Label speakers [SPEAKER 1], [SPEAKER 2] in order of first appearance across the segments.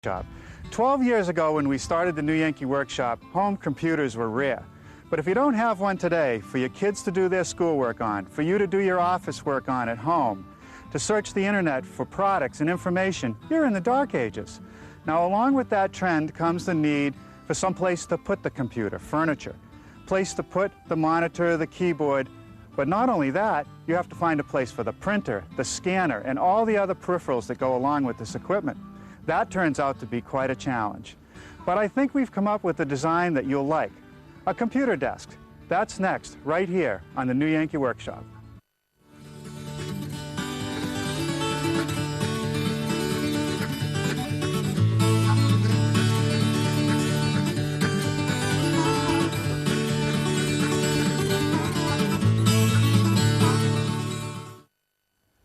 [SPEAKER 1] Workshop. 12 years ago when we started the New Yankee Workshop, home computers were rare. But if you don't have one today, for your kids to do their schoolwork on, for you to do your office work on at home, to search the internet for products and information, you're in the dark ages. Now along with that trend comes the need for some place to put the computer, furniture, place to put the monitor, the keyboard. But not only that, you have to find a place for the printer, the scanner, and all the other peripherals that go along with this equipment. That turns out to be quite a challenge. But I think we've come up with a design that you'll like. A computer desk. That's next, right here on the New Yankee Workshop.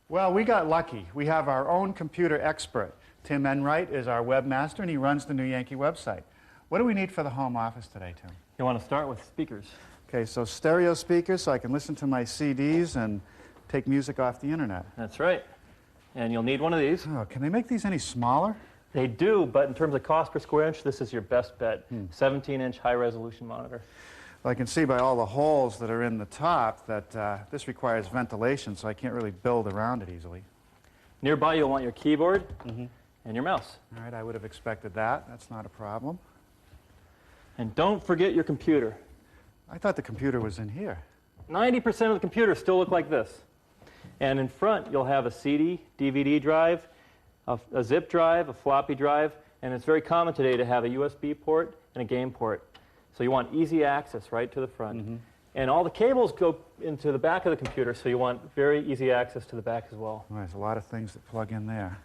[SPEAKER 1] Well, we got lucky. We have our own computer expert. Tim Enright is our webmaster, and he runs the New Yankee website. What do we need for the home office today, Tim?
[SPEAKER 2] You want to start with speakers.
[SPEAKER 1] Okay, so stereo speakers so I can listen to my CDs and take music off the internet.
[SPEAKER 2] That's right. And you'll need one of these.
[SPEAKER 1] Oh, can they make these any smaller?
[SPEAKER 2] They do, but in terms of cost per square inch, this is your best bet. 17-inch high-resolution monitor.
[SPEAKER 1] Well, I can see by all the holes that are in the top that this requires ventilation, so I can't really build around it easily.
[SPEAKER 2] Nearby, you'll want your keyboard and your mouse.
[SPEAKER 1] All right, I would have expected that. That's not a problem.
[SPEAKER 2] And don't forget your computer.
[SPEAKER 1] I thought the computer was in here.
[SPEAKER 2] 90% of the computers still look like this. And in front, you'll have a CD, DVD drive, a zip drive, a floppy drive, and it's very common today to have a USB port and a game port. So you want easy access right to the front. And all the cables go into the back of the computer, so you want very easy access to the back as well.
[SPEAKER 1] Well, there's a lot of things that plug in there.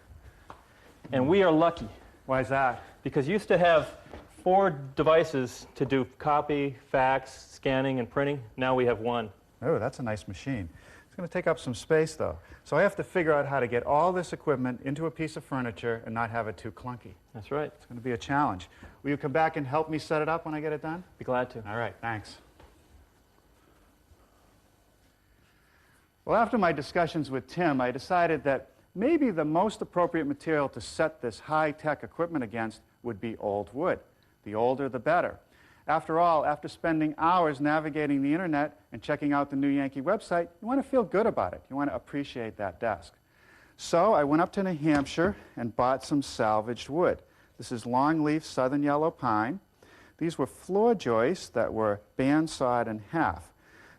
[SPEAKER 2] And we are lucky.
[SPEAKER 1] Why is that?
[SPEAKER 2] Because you used to have 4 devices to do copy, fax, scanning, and printing. Now we have one.
[SPEAKER 1] Oh, that's a nice machine. It's going to take up some space, though. So I have to figure out how to get all this equipment into a piece of furniture and not have it too clunky.
[SPEAKER 2] That's right.
[SPEAKER 1] It's going to be a challenge. Will you come back and help me set it up when I get it done?
[SPEAKER 2] Be glad to.
[SPEAKER 1] All right, thanks. Well, after my discussions with Tim, I decided that maybe the most appropriate material to set this high-tech equipment against would be old wood. The older, the better. After all, after spending hours navigating the internet and checking out the New Yankee website, you want to feel good about it. You want to appreciate that desk. So I went up to New Hampshire and bought some salvaged wood. This is longleaf southern yellow pine. These were floor joists that were band-sawed in half.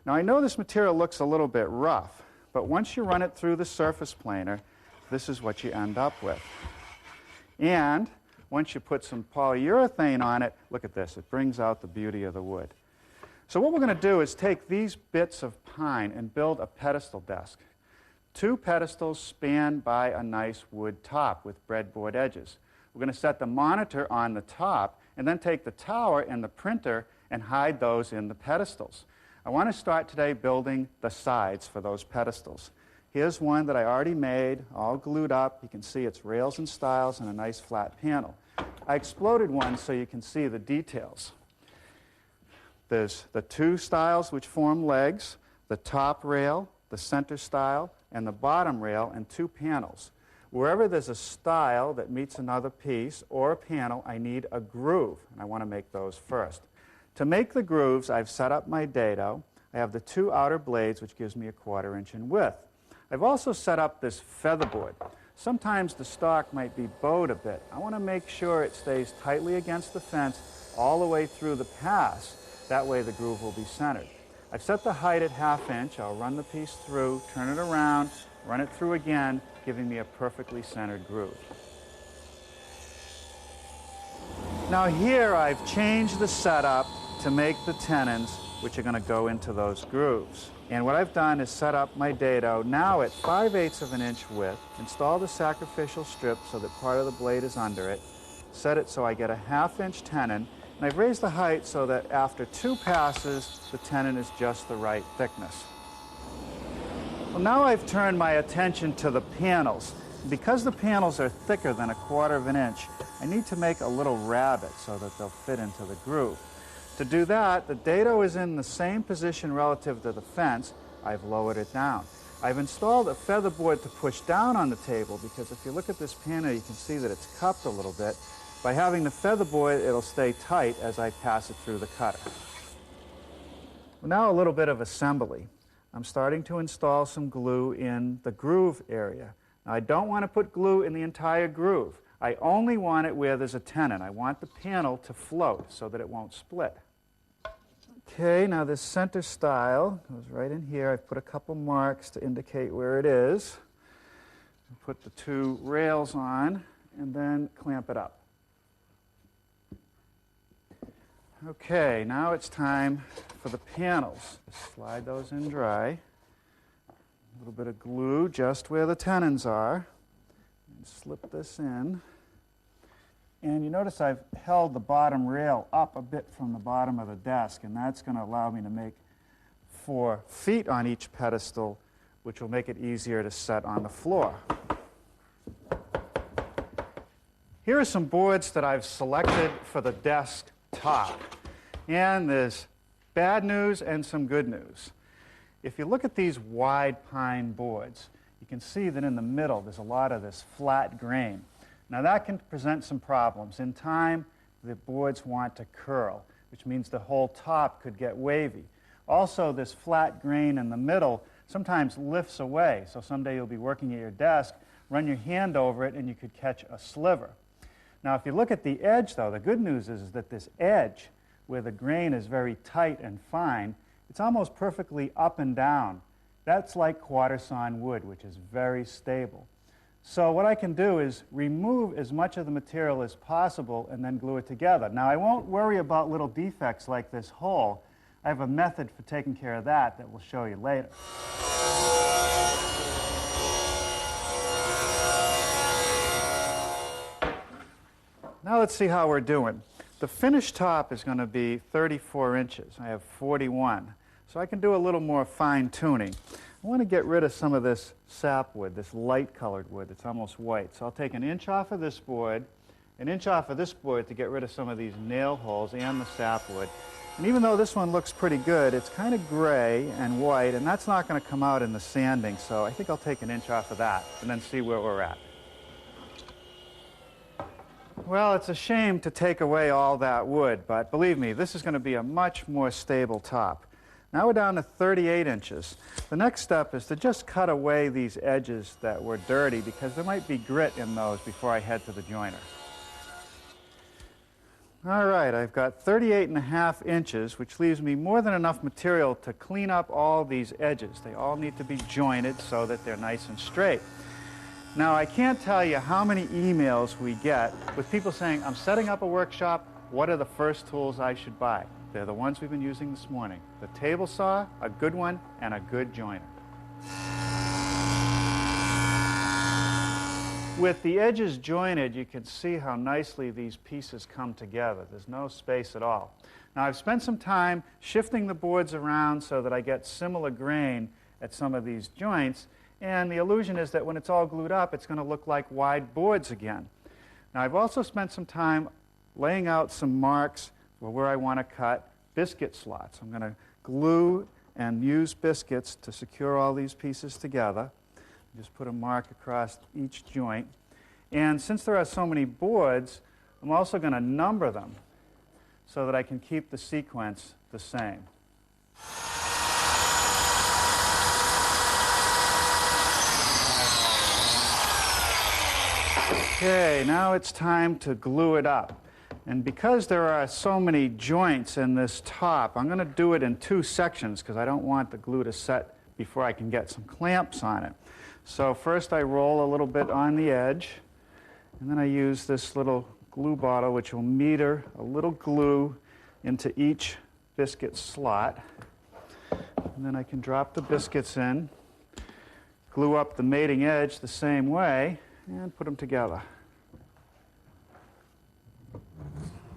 [SPEAKER 1] Now I know this material looks a little bit rough, but once you run it through the surface planer, this is what you end up with. And once you put some polyurethane on it, look at this, it brings out the beauty of the wood. So what we're going to do is take these bits of pine and build a pedestal desk. 2 pedestals spanned by a nice wood top with breadboard edges. We're going to set the monitor on the top and then take the tower and the printer and hide those in the pedestals. I want to start today building the sides for those pedestals. Here's one that I already made, all glued up. You can see it's rails and stiles and a nice flat panel. I exploded one so you can see the details. There's the 2 stiles which form legs, the top rail, the center stile, and the bottom rail, and 2 panels. Wherever there's a stile that meets another piece or a panel, I need a groove, and I want to make those first. To make the grooves, I've set up my dado. I have the 2 outer blades, which gives me a 1/4 inch in width. I've also set up this featherboard. Sometimes the stock might be bowed a bit. I want to make sure it stays tightly against the fence all the way through the pass. That way the groove will be centered. I've set the height at 1/2 inch. I'll run the piece through, turn it around, run it through again, giving me a perfectly centered groove. Now here I've changed the setup to make the tenons, which are going to go into those grooves. And what I've done is set up my dado now at 5/8 of an inch width, install the sacrificial strip so that part of the blade is under it, set it so I get a 1/2 inch tenon, and I've raised the height so that after 2 passes, the tenon is just the right thickness. Well, now I've turned my attention to the panels. Because the panels are thicker than a 1/4 of an inch, I need to make a little rabbet so that they'll fit into the groove. To do that, the dado is in the same position relative to the fence. I've lowered it down. I've installed a featherboard to push down on the table because if you look at this panel, you can see that it's cupped a little bit. By having the feather board, it'll stay tight as I pass it through the cutter. Well, now a little bit of assembly. I'm starting to install some glue in the groove area. Now, I don't want to put glue in the entire groove. I only want it where there's a tenon. I want the panel to float so that it won't split. Okay, now this center stile goes right in here. I've put a couple marks to indicate where it is. Put the two rails on and then clamp it up. Okay, now it's time for the panels. Slide those in dry. A little bit of glue just where the tenons are. And slip this in. And you notice I've held the bottom rail up a bit from the bottom of the desk, and that's going to allow me to make 4 feet on each pedestal, which will make it easier to set on the floor. Here are some boards that I've selected for the desk top. And there's bad news and some good news. If you look at these wide pine boards, you can see that in the middle there's a lot of this flat grain. Now that can present some problems. In time, the boards want to curl, which means the whole top could get wavy. Also, this flat grain in the middle sometimes lifts away, so someday you'll be working at your desk, run your hand over it, and you could catch a sliver. Now, if you look at the edge, though, the good news is that this edge, where the grain is very tight and fine, it's almost perfectly up and down. That's like quarter sawn wood, which is very stable. So what I can do is remove as much of the material as possible and then glue it together. Now, I won't worry about little defects like this hole. I have a method for taking care of that we'll show you later. Now let's see how we're doing. The finished top is going to be 34 inches. I have 41. So I can do a little more fine tuning. I want to get rid of some of this sapwood, this light colored wood that's almost white. So I'll take 1 inch off of this board, 1 inch off of this board to get rid of some of these nail holes and the sapwood. And even though this one looks pretty good, it's kind of gray and white, and that's not going to come out in the sanding. So I think I'll take 1 inch off of that and then see where we're at. Well, it's a shame to take away all that wood, but believe me, this is going to be a much more stable top. Now we're down to 38 inches. The next step is to just cut away these edges that were dirty because there might be grit in those before I head to the joiner. All right, I've got 38.5 inches, which leaves me more than enough material to clean up all these edges. They all need to be jointed so that they're nice and straight. Now, I can't tell you how many emails we get with people saying, I'm setting up a workshop, what are the first tools I should buy? They're the ones we've been using this morning. The table saw, a good one, and a good joiner. With the edges jointed, you can see how nicely these pieces come together. There's no space at all. Now, I've spent some time shifting the boards around so that I get similar grain at some of these joints, and the illusion is that when it's all glued up, it's going to look like wide boards again. Now, I've also spent some time laying out some marks for where I want to cut biscuit slots. I'm going to glue and use biscuits to secure all these pieces together. Just put a mark across each joint. And since there are so many boards, I'm also going to number them so that I can keep the sequence the same. Okay, now it's time to glue it up. And because there are so many joints in this top, I'm going to do it in 2 sections because I don't want the glue to set before I can get some clamps on it. So first I roll a little bit on the edge, and then I use this little glue bottle which will meter a little glue into each biscuit slot. And then I can drop the biscuits in, glue up the mating edge the same way, and put them together.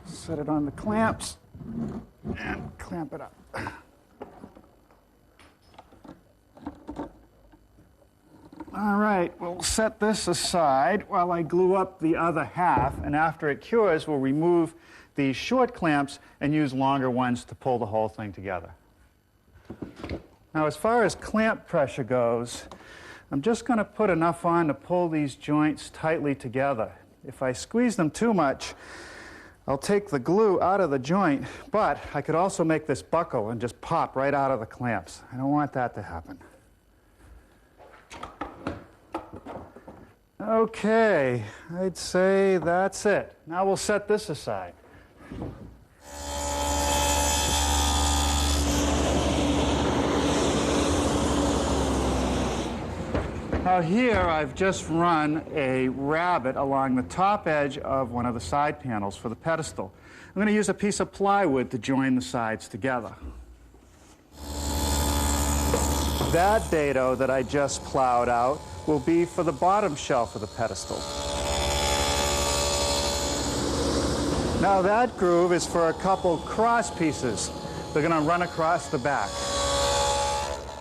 [SPEAKER 1] Set it on the clamps and clamp it up. All right, we'll set this aside while I glue up the other half, and after it cures, we'll remove these short clamps and use longer ones to pull the whole thing together. Now, as far as clamp pressure goes, I'm just going to put enough on to pull these joints tightly together. If I squeeze them too much, I'll take the glue out of the joint, but I could also make this buckle and just pop right out of the clamps. I don't want that to happen. Okay, I'd say that's it. Now we'll set this aside. Now here I've just run a rabbet along the top edge of one of the side panels for the pedestal. I'm going to use a piece of plywood to join the sides together. That dado that I just plowed out will be for the bottom shelf of the pedestal. Now that groove is for a couple cross pieces. They're going to run across the back.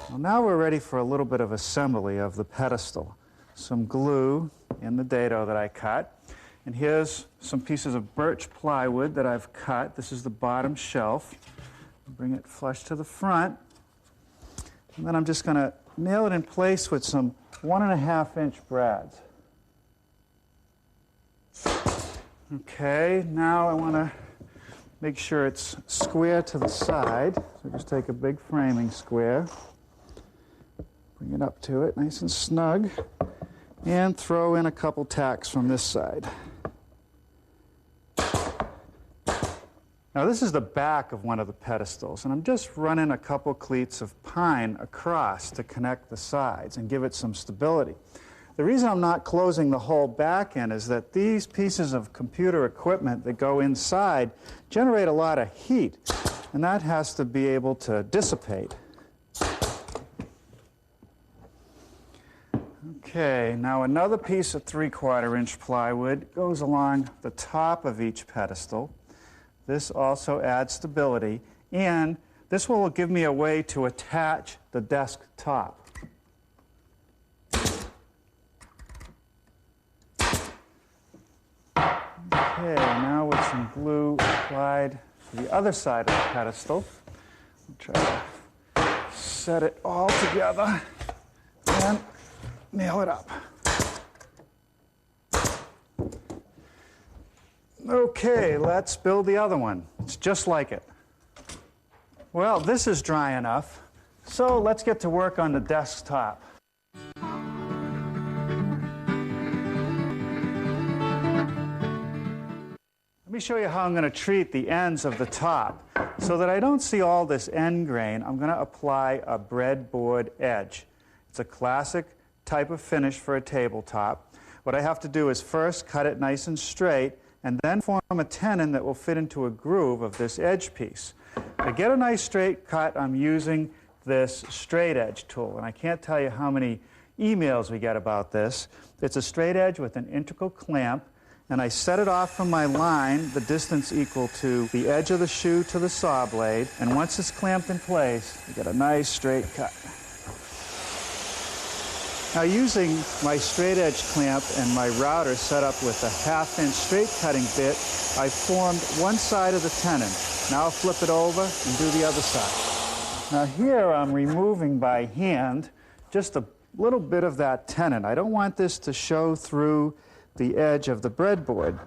[SPEAKER 1] Well, now we're ready for a little bit of assembly of the pedestal. Some glue in the dado that I cut. And here's some pieces of birch plywood that I've cut. This is the bottom shelf. Bring it flush to the front. And then I'm just going to nail it in place with some 1.5-inch brads. Okay, now I want to make sure it's square to the side. So just take a big framing square, bring it up to it nice and snug, and throw in a couple tacks from this side. Now this is the back of one of the pedestals, and I'm just running a couple cleats of pine across to connect the sides and give it some stability. The reason I'm not closing the whole back end is that these pieces of computer equipment that go inside generate a lot of heat, and that has to be able to dissipate. Okay, now another piece of 3/4-inch plywood goes along the top of each pedestal. This also adds stability, and this will give me a way to attach the desk top. Okay, now with some glue applied to the other side of the pedestal, I'll try to set it all together and nail it up. Okay, let's build the other one. It's just like it. Well, this is dry enough, so let's get to work on the desktop. Let me show you how I'm going to treat the ends of the top. So that I don't see all this end grain, I'm going to apply a breadboard edge. It's a classic type of finish for a tabletop. What I have to do is first cut it nice and straight, and then form a tenon that will fit into a groove of this edge piece. To get a nice straight cut, I'm using this straight edge tool, and I can't tell you how many emails we get about this. It's a straight edge with an integral clamp, and I set it off from my line, the distance equal to the edge of the shoe to the saw blade, and once it's clamped in place, you get a nice straight cut. Now, using my straight edge clamp and my router set up with a 1/2-inch straight cutting bit, I formed one side of the tenon. Now I'll flip it over and do the other side. Now here I'm removing by hand just a little bit of that tenon. I don't want this to show through the edge of the breadboard.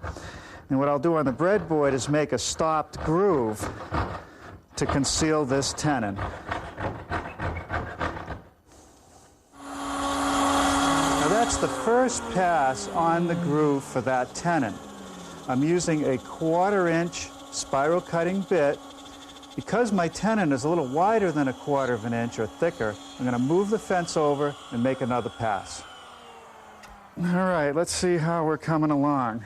[SPEAKER 1] And what I'll do on the breadboard is make a stopped groove to conceal this tenon. That's the first pass on the groove for that tenon. I'm using a 1/4-inch spiral cutting bit. Because my tenon is a little wider than 1/4 of an inch or thicker, I'm going to move the fence over and make another pass. All right, let's see how we're coming along.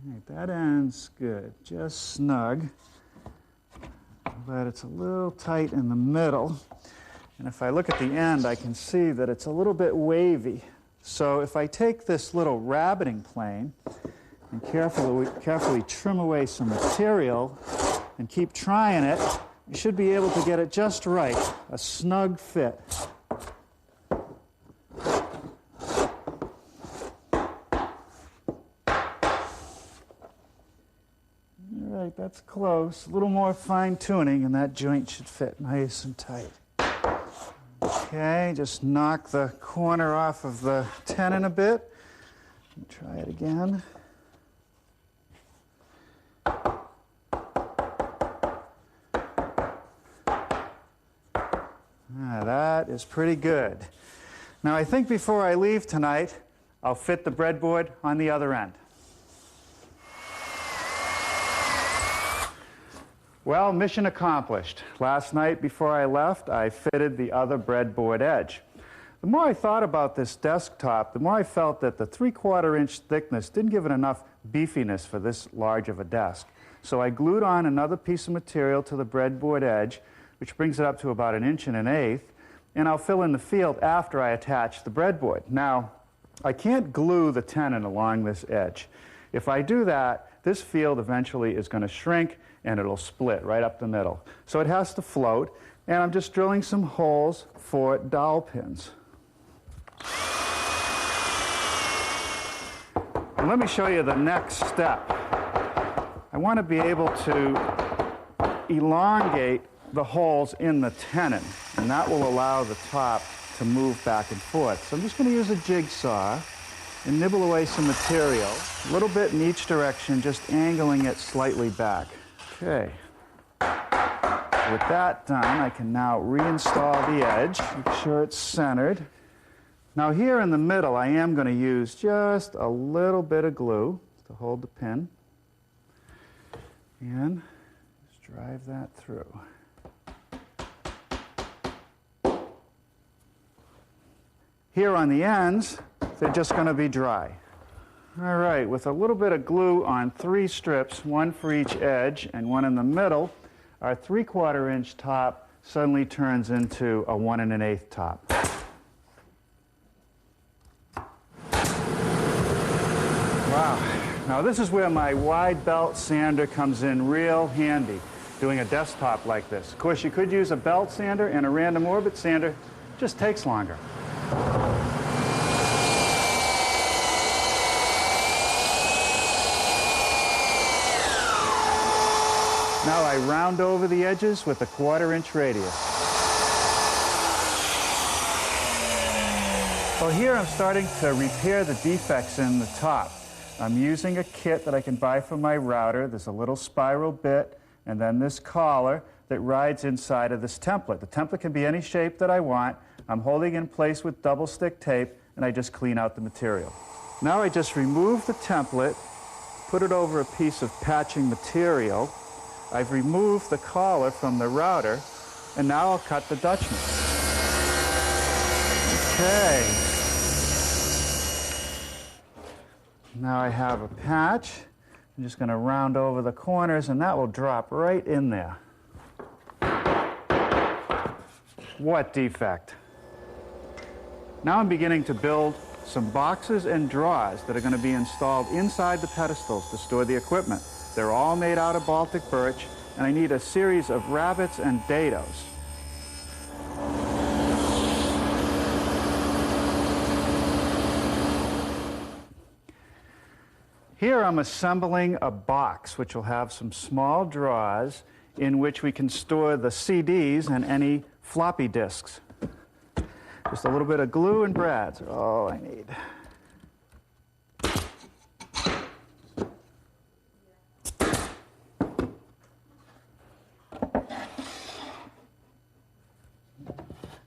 [SPEAKER 1] All right, that end's good, just snug, but it's a little tight in the middle. And if I look at the end, I can see that it's a little bit wavy. So if I take this little rabbeting plane and carefully trim away some material and keep trying it, you should be able to get it just right, a snug fit. All right, that's close. A little more fine-tuning and that joint should fit nice and tight. Okay, just knock the corner off of the tenon a bit. Try it again. That is pretty good. Now I think before I leave tonight, I'll fit the breadboard on the other end. Well, mission accomplished. Last night before I left, I fitted the other breadboard edge. The more I thought about this desktop, the more I felt that the 3/4 inch thickness didn't give it enough beefiness for this large of a desk. So I glued on another piece of material to the breadboard edge, which brings it up to about 1 1/8 inches, and I'll fill in the field after I attach the breadboard. Now, I can't glue the tenon along this edge. If I do that, this field eventually is going to shrink and it'll split right up the middle. So it has to float, and I'm just drilling some holes for dowel pins. And let me show you the next step. I want to be able to elongate the holes in the tenon, and that will allow the top to move back and forth. So I'm just going to use a jigsaw and nibble away some material, a little bit in each direction, just angling it slightly back. Okay. With that done, I can now reinstall the edge, make sure it's centered. Now here in the middle, I am going to use just a little bit of glue to hold the pin, and just drive that through. Here on the ends, they're just going to be dry. All right, with a little bit of glue on 3 strips, 1 for each edge and 1 in the middle, our 3/4 inch top suddenly turns into a 1 1/8 top. Wow. Now this is where my wide belt sander comes in real handy, doing a desktop like this. Of course, you could use a belt sander, and a random orbit sander just takes longer. Now I round over the edges with a 1/4 inch radius. Well, here I'm starting to repair the defects in the top. I'm using a kit that I can buy from my router. There's a little spiral bit and then this collar that rides inside of this template. The template can be any shape that I want. I'm holding it in place with double stick tape, and I just clean out the material. Now I just remove the template, put it over a piece of patching material. I've removed the collar from the router, and now I'll cut the Dutchman. Okay. Now I have a patch. I'm just going to round over the corners, and that will drop right in there. What defect? Now I'm beginning to build some boxes and drawers that are going to be installed inside the pedestals to store the equipment. They're all made out of Baltic birch, and I need a series of rabbets and dados. Here I'm assembling a box which will have some small drawers in which we can store the CDs and any floppy disks. Just a little bit of glue and brads are all I need.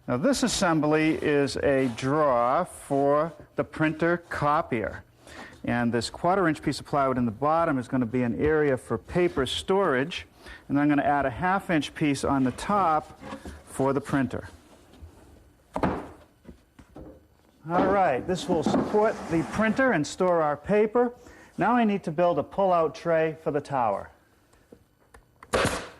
[SPEAKER 1] Now this assembly is a drawer for the printer copier. And this 1/4 inch piece of plywood in the bottom is going to be an area for paper storage. And then I'm going to add a 1/2 inch piece on the top for the printer. All right, this will support the printer and store our paper. Now I need to build a pull-out tray for the tower.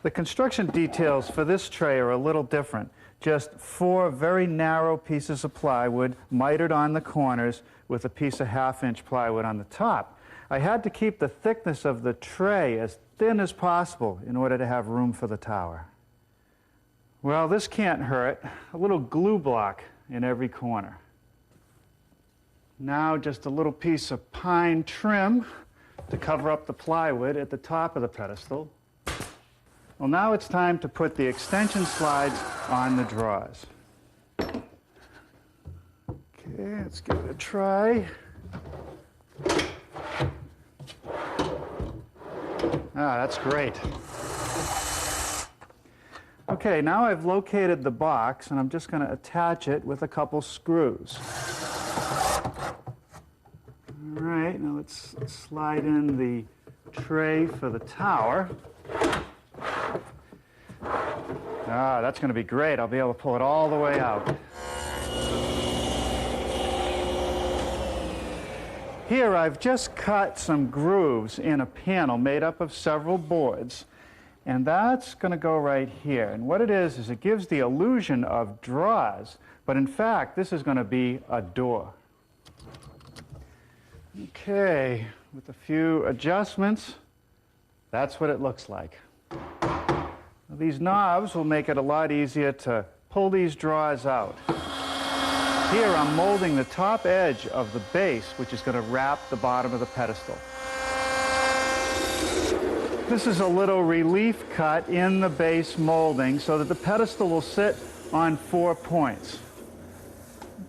[SPEAKER 1] The construction details for this tray are a little different. Just 4 very narrow pieces of plywood mitered on the corners with a piece of 1/2 inch plywood on the top. I had to keep the thickness of the tray as thin as possible in order to have room for the tower. Well, this can't hurt. A little glue block in every corner. Now just a little piece of pine trim to cover up the plywood at the top of the pedestal. Well, now it's time to put the extension slides on the drawers. Okay, let's give it a try. Ah, that's great. Okay, now I've located the box, and I'm just going to attach it with a couple screws. All right, now let's slide in the tray for the tower. Ah, that's going to be great. I'll be able to pull it all the way out. Here I've just cut some grooves in a panel made up of several boards. And that's going to go right here. And what it is it gives the illusion of drawers, but in fact, this is going to be a door. Okay, with a few adjustments, that's what it looks like. These knobs will make it a lot easier to pull these drawers out. Here I'm molding the top edge of the base, which is going to wrap the bottom of the pedestal. This is a little relief cut in the base molding so that the pedestal will sit on 4 points.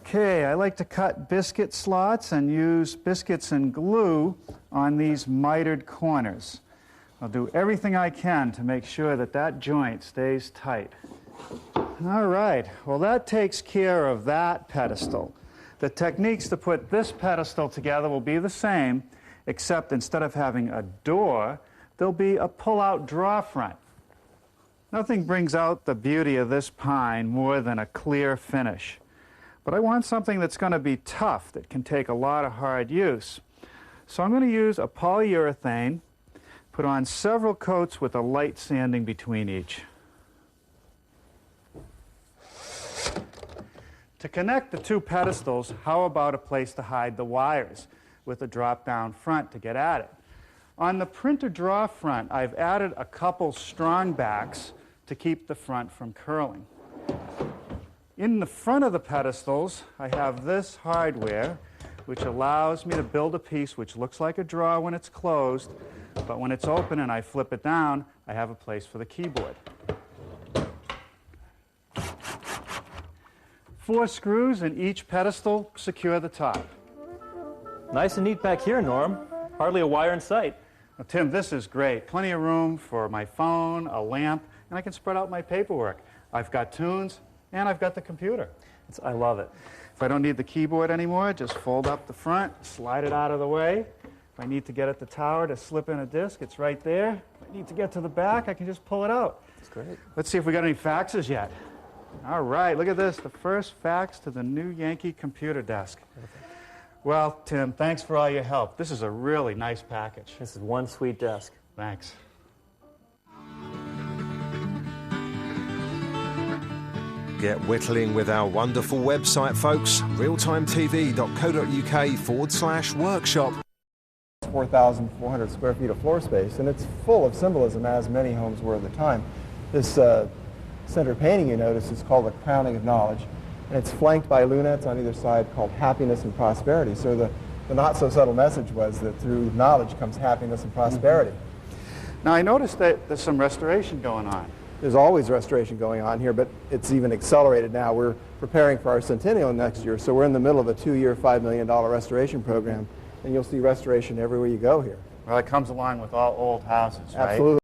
[SPEAKER 1] Okay, I like to cut biscuit slots and use biscuits and glue on these mitered corners. I'll do everything I can to make sure that that joint stays tight. All right, well that takes care of that pedestal. The techniques to put this pedestal together will be the same, except instead of having a door, there'll be a pull-out draw front. Nothing brings out the beauty of this pine more than a clear finish. But I want something that's going to be tough, that can take a lot of hard use. So I'm going to use a polyurethane, put on several coats with a light sanding between each. To connect the two pedestals, how about a place to hide the wires with a drop-down front to get at it? On the printer draw front, I've added a couple strong backs to keep the front from curling. In the front of the pedestals, I have this hardware, which allows me to build a piece which looks like a drawer when it's closed, but when it's open and I flip it down, I have a place for the keyboard. 4 screws in each pedestal secure the top.
[SPEAKER 2] Nice and neat back here, Norm. Hardly a wire in sight.
[SPEAKER 1] Well, Tim, this is great. Plenty of room for my phone, a lamp, and I can spread out my paperwork. I've got tunes, and I've got the computer.
[SPEAKER 2] I love it.
[SPEAKER 1] If I don't need the keyboard anymore, just fold up the front, slide it out of the way. If I need to get at the tower to slip in a disc, it's right there. If I need to get to the back, I can just pull it out.
[SPEAKER 2] That's great.
[SPEAKER 1] Let's see if we got any faxes yet. All right, look at this, the first fax to the new Yankee computer desk. Perfect. Well, Tim, thanks for all your help. This is a really nice package.
[SPEAKER 2] This is one sweet desk.
[SPEAKER 1] Thanks.
[SPEAKER 3] Get whittling with our wonderful website, folks. realtimetv.co.uk/workshop.
[SPEAKER 4] 4,400 square feet of floor space, and it's full of symbolism, as many homes were at the time. This center painting you notice is called the Crowning of Knowledge, and it's flanked by lunettes on either side called Happiness and Prosperity. So the not-so-subtle message was that through knowledge comes happiness and prosperity.
[SPEAKER 1] Now, I noticed that there's some restoration going on.
[SPEAKER 4] There's always restoration going on here, but it's even accelerated now. We're preparing for our centennial next year, so we're in the middle of a 2-year, $5 million restoration program, and you'll see restoration everywhere you go here.
[SPEAKER 1] Well, it comes along with all old houses, right?
[SPEAKER 4] Absolutely.